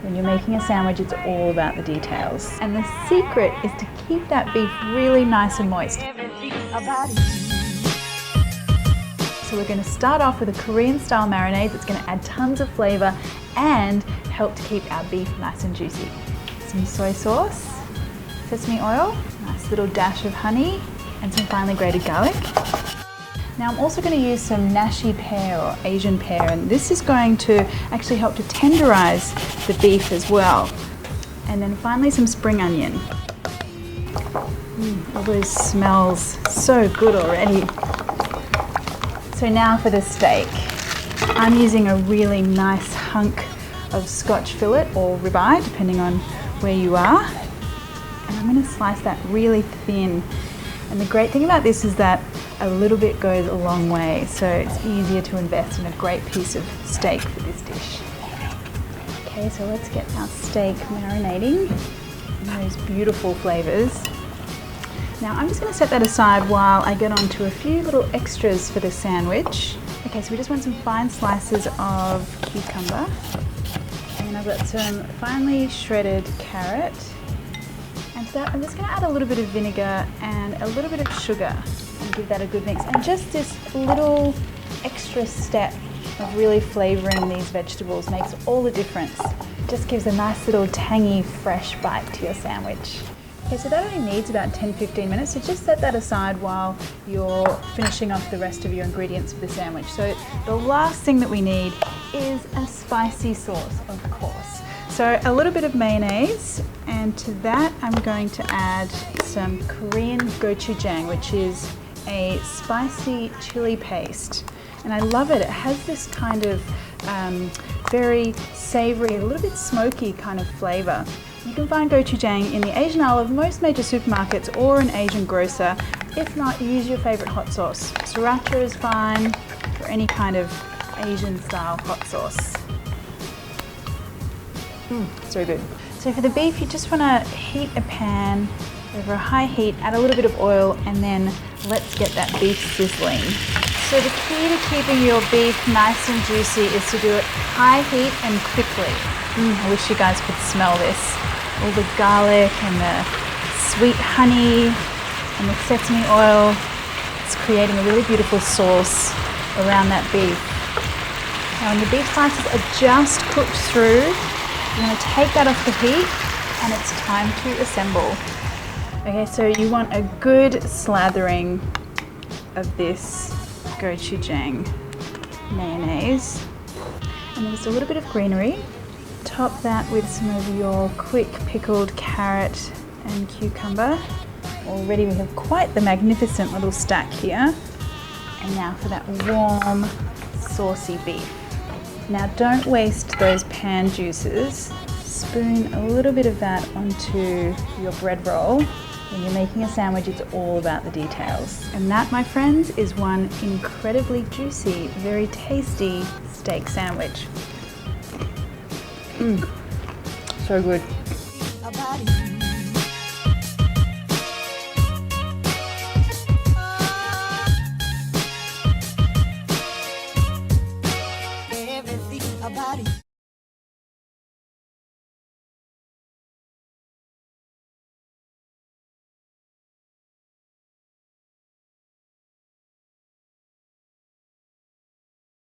When you're making a sandwich, it's all about the details. And the secret is to keep that beef really nice and moist. So we're going to start off with a Korean style marinade that's going to add tons of flavor and help to keep our beef nice and juicy. Some soy sauce, sesame oil, nice little dash of honey, and some finely grated garlic. Now I'm also going to use some nashi pear or Asian pear, and this is going to actually help to tenderize the beef as well. And then finally some spring onion. All those smells so good already. So now for the steak. I'm using a really nice hunk of Scotch fillet or ribeye, depending on where you are. And I'm going to slice that really thin. And the great thing about this is that a little bit goes a long way, so it's easier to invest in a great piece of steak for this dish. Okay, so let's get our steak marinating in those beautiful flavors. Now I'm just going to set that aside while I get on to a few little extras for the sandwich. Okay, so we just want some fine slices of cucumber, and I've got some finely shredded carrot. And to that I'm just going to add a little bit of vinegar and a little bit of sugar and give that a good mix. And just this little extra step of really flavouring these vegetables makes all the difference. Just gives a nice little tangy, fresh bite to your sandwich. Okay, so that only needs about 10-15 minutes, so just set that aside while you're finishing off the rest of your ingredients for the sandwich. So the last thing that we need is a spicy sauce, of course. So a little bit of mayonnaise, and to that I'm going to add some Korean gochujang, which is a spicy chili paste. And I love it. It has this kind of very savoury, a little bit smoky kind of flavour. You can find gochujang in the Asian aisle of most major supermarkets or an Asian grocer. If not, use your favourite hot sauce. Sriracha is fine, or any kind of Asian style hot sauce. So good. So for the beef, you just want to heat a pan over a high heat, add a little bit of oil, and then let's get that beef sizzling. So the key to keeping your beef nice and juicy is to do it high heat and quickly. I wish you guys could smell this. All the garlic and the sweet honey and the sesame oil. It's creating a really beautiful sauce around that beef. Now when the beef slices are just cooked through, you're going to take that off the heat and it's time to assemble. Okay, so you want a good slathering of this gochujang mayonnaise, and then just a little bit of greenery. Top that with some of your quick pickled carrot and cucumber. Already we have quite the magnificent little stack here. And now for that warm, saucy beef. Now don't waste those pan juices. Spoon a little bit of that onto your bread roll. When you're making a sandwich, it's all about the details. And that, my friends, is one incredibly juicy, very tasty steak sandwich. So good.